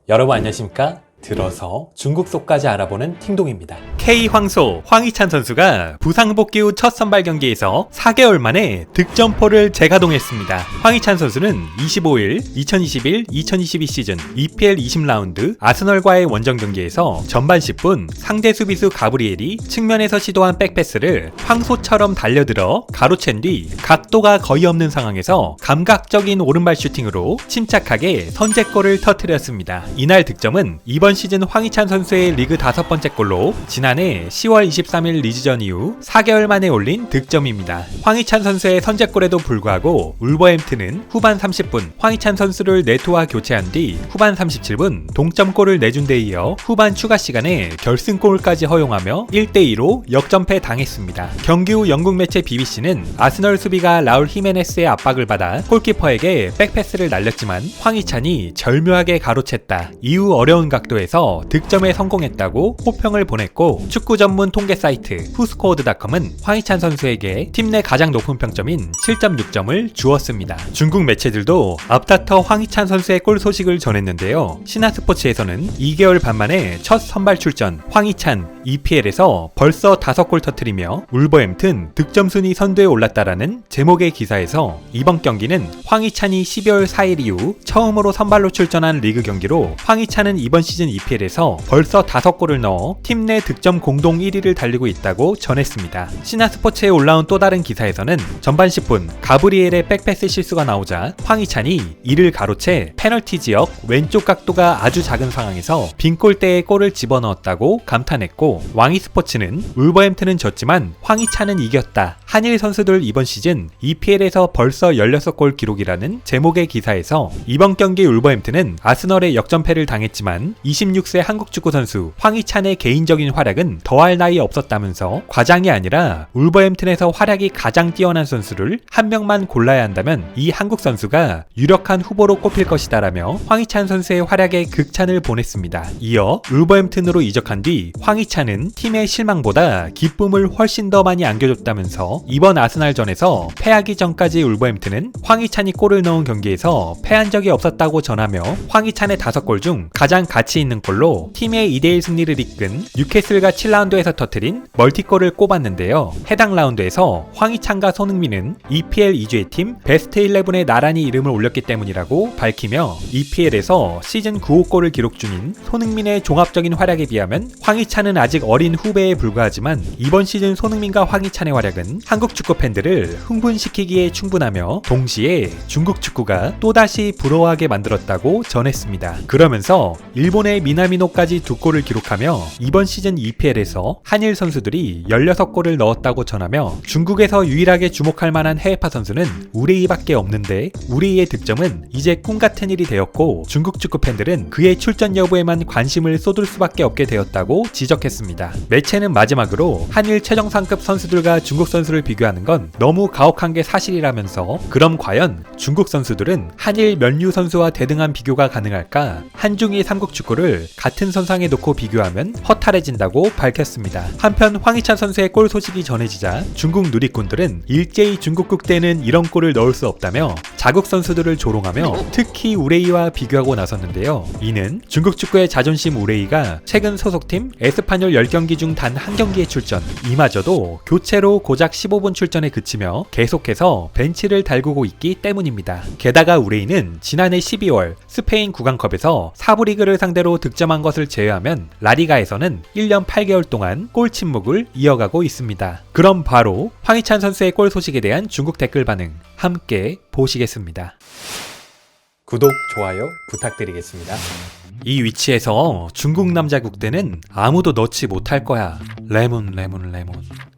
여러분 안녕하십니까? 들어서 중국 속까지 알아보는 팅동입니다. K 황소 황희찬 선수가 부상 복귀 후 첫 선발 경기에서 4개월 만에 득점포를 재가동했습니다. 황희찬 선수는 25일 2021-2022 시즌 EPL 20라운드 아스널과의 원정 경기에서 전반 10분 상대 수비수 가브리엘이 측면에서 시도한 백패스를 황소처럼 달려들어 가로챈 뒤 각도가 거의 없는 상황에서 감각적인 오른발 슈팅으로 침착하게 선제골을 터뜨렸습니다. 이날 득점은 이번 시즌 황희찬 선수의 리그 5번째 골로 지난해 10월 23일 리즈전 이후 4개월 만에 올린 득점입니다. 황희찬 선수의 선제골에도 불구하고 울버햄튼은 후반 30분 황희찬 선수를 네토와 교체한 뒤 후반 37분 동점골을 내준 데 이어 후반 추가 시간에 결승골까지 허용하며 1대2로 역전패 당했습니다. 경기 후 영국 매체 BBC는 아스널 수비가 라울 히메네스의 압박을 받아 골키퍼에게 백패스를 날렸지만 황희찬이 절묘하게 가로챘다. 이후 어려운 각도에서 득점에 성공했다고 호평을 보냈고, 축구 전문 통계 사이트 후스코어드닷컴은 황희찬 선수에게 팀 내 가장 높은 평점인 7.6점을 주었습니다. 중국 매체들도 앞다퉈 황희찬 선수의 골 소식을 전했는데요. 신화스포츠에서는 2개월 반 만에 첫 선발 출전 황희찬 EPL에서 벌써 5골 터뜨리며 울버햄튼 득점 순위 선두에 올랐다라는 제목의 기사에서 이번 경기는 황희찬이 12월 4일 이후 처음으로 선발로 출전한 리그 경기로 황희찬은 이번 시즌 EPL에서 벌써 5골을 넣어 팀 내 득점 공동 1위를 달리고 있다고 전했습니다. 신화스포츠에 올라온 또 다른 기사에서는 전반 10분 가브리엘의 백패스 실수가 나오자 황희찬이 이를 가로채 페널티 지역 왼쪽 각도가 아주 작은 상황에서 빈 골대에 골을 집어넣었다고 감탄했고, 왕이스포츠는 울버햄튼은 졌지만 황희찬은 이겼다. 한일 선수들 이번 시즌 EPL에서 벌써 16골 기록이라는 제목의 기사에서 이번 경기 울버햄튼은 아스널의 역전패를 당했지만 26세 한국 축구 선수 황희찬의 개인적인 활약은 더할 나위 없었다면서 과장이 아니라 울버햄튼에서 활약이 가장 뛰어난 선수를 한 명만 골라야 한다면 이 한국 선수가 유력한 후보로 꼽힐 것이다라며 황희찬 선수의 활약에 극찬을 보냈습니다. 이어 울버햄튼으로 이적한 뒤 황희찬은 팀의 실망보다 기쁨을 훨씬 더 많이 안겨줬다면서 이번 아스날전에서 패하기 전까지 울버햄튼은 황희찬이 골을 넣은 경기에서 패한 적이 없었다고 전하며 황희찬의 5골 중 가장 가치 있는 골로 팀의 2대1 승리를 이끈 뉴캐슬과 7라운드에서 터뜨린 멀티골을 꼽았는데요. 해당 라운드에서 황희찬과 손흥민은 EPL 2주의 팀 베스트 11에 나란히 이름을 올렸기 때문이라고 밝히며 EPL에서 시즌 9호 골을 기록 중인 손흥민의 종합적인 활약에 비하면 황희찬은 아직 어린 후배에 불과하지만 이번 시즌 손흥민과 황희찬의 활약은 한국 축구 팬들을 흥분시키기에 충분하며 동시에 중국 축구가 또다시 부러워하게 만들었다고 전했습니다. 그러면서 일본의 미나미노까지 2골을 기록하며 이번 시즌 EPL에서 한일 선수들이 16골을 넣었다고 전하며 중국에서 유일하게 주목할 만한 해외파 선수는 우레이밖에 없는데 우레이의 득점은 이제 꿈같은 일이 되었고 중국 축구 팬들은 그의 출전 여부에만 관심을 쏟을 수밖에 없게 되었다고 지적했습니다. 매체는 마지막으로 한일 최정상급 선수들과 중국 선수를 비교하는 건 너무 가혹한 게 사실이라면서 그럼 과연 중국 선수들은 한일 면류 선수와 대등한 비교가 가능할까? 한중일 삼국 축구를 같은 선상에 놓고 비교하면 허탈해진다고 밝혔습니다. 한편 황희찬 선수의 골 소식이 전해지자 중국 누리꾼들은 일제히 중국 국대는 이런 골을 넣을 수 없다며 자국 선수들을 조롱하며 특히 우레이와 비교하고 나섰는데요. 이는 중국 축구의 자존심 우레이가 최근 소속팀 에스파뇰 10경기 중 단 한 경기에 출전, 이마저도 교체로 고작 15분 출전에 그치며 계속해서 벤치를 달구고 있기 때문입니다. 게다가 우레이는 지난해 12월 스페인 구강컵에서 4부 리그를 상대로 득점한 것을 제외하면 라리가에서는 1년 8개월 동안 골 침묵을 이어가고 있습니다. 그럼 바로 황희찬 선수의 골 소식에 대한 중국 댓글 반응 함께 보시겠습니다. 구독, 좋아요 부탁드리겠습니다. 이 위치에서 중국 남자 국대는 아무도 넣지 못할 거야. 레몬.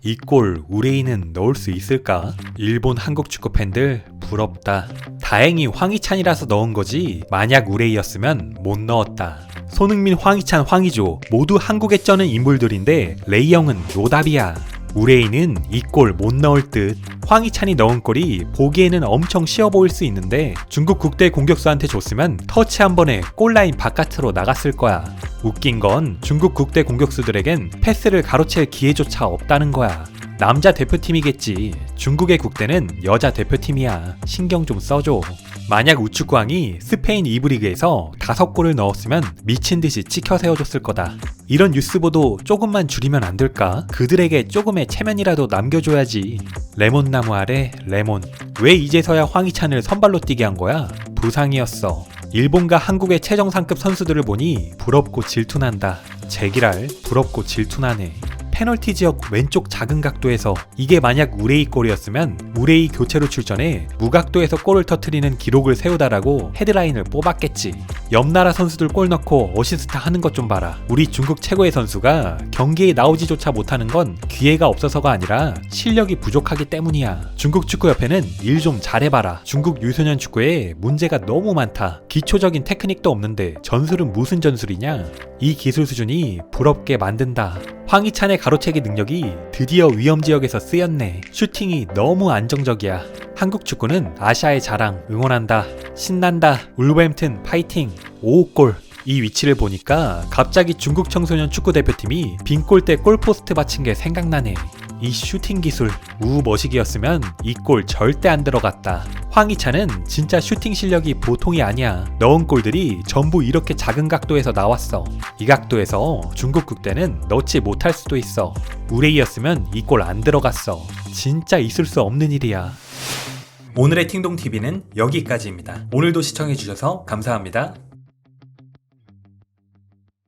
이 골 우레이는 넣을 수 있을까? 일본 한국 축구 팬들 부럽다. 다행히 황희찬이라서 넣은 거지 만약 우레이였으면 못 넣었다. 손흥민, 황희찬, 황의조 모두 한국에 쩌는 인물들인데 레이 형은 노답이야. 우레이는 이 골 못 넣을 듯. 황희찬이 넣은 골이 보기에는 엄청 쉬워 보일 수 있는데 중국 국대 공격수한테 줬으면 터치 한 번에 골라인 바깥으로 나갔을 거야. 웃긴 건 중국 국대 공격수들에겐 패스를 가로챌 기회조차 없다는 거야. 남자 대표팀이겠지. 중국의 국대는 여자 대표팀이야. 신경 좀 써줘. 만약 우측광이 스페인 2부 리그에서 5골을 넣었으면 미친듯이 치켜 세워줬을 거다. 이런 뉴스 보도 조금만 줄이면 안 될까? 그들에게 조금의 체면이라도 남겨줘야지. 레몬나무 아래 레몬. 왜 이제서야 황희찬을 선발로 뛰게 한 거야? 부상이었어. 일본과 한국의 최정상급 선수들을 보니 부럽고 질투난다. 제기랄 부럽고 질투나네. 페널티 지역 왼쪽 작은 각도에서 이게 만약 우레이 골이었으면 우레이 교체로 출전해 무각도에서 골을 터트리는 기록을 세우다라고 헤드라인을 뽑았겠지. 옆나라 선수들 골 넣고 어시스트 하는 것 좀 봐라. 우리 중국 최고의 선수가 경기에 나오지조차 못하는 건 기회가 없어서가 아니라 실력이 부족하기 때문이야. 중국 축구협회는 일 좀 잘해봐라. 중국 유소년 축구에 문제가 너무 많다. 기초적인 테크닉도 없는데 전술은 무슨 전술이냐? 이 기술 수준이 부럽게 만든다. 황희찬의 가로채기 능력이 드디어 위험지역에서 쓰였네. 슈팅이 너무 안정적이야. 한국 축구는 아시아의 자랑. 응원한다. 신난다. 울버햄튼 파이팅. 5골. 이 위치를 보니까 갑자기 중국 청소년 축구대표팀이 빈골대 골포스트 받친 게 생각나네. 이 슈팅 기술 우머시기였으면 이 골 절대 안 들어갔다. 황희찬은 진짜 슈팅 실력이 보통이 아니야. 넣은 골들이 전부 이렇게 작은 각도에서 나왔어. 이 각도에서 중국 국대는 넣지 못할 수도 있어. 우레이였으면 이 골 안 들어갔어. 진짜 있을 수 없는 일이야. 오늘의 팅동TV는 여기까지입니다. 오늘도 시청해주셔서 감사합니다.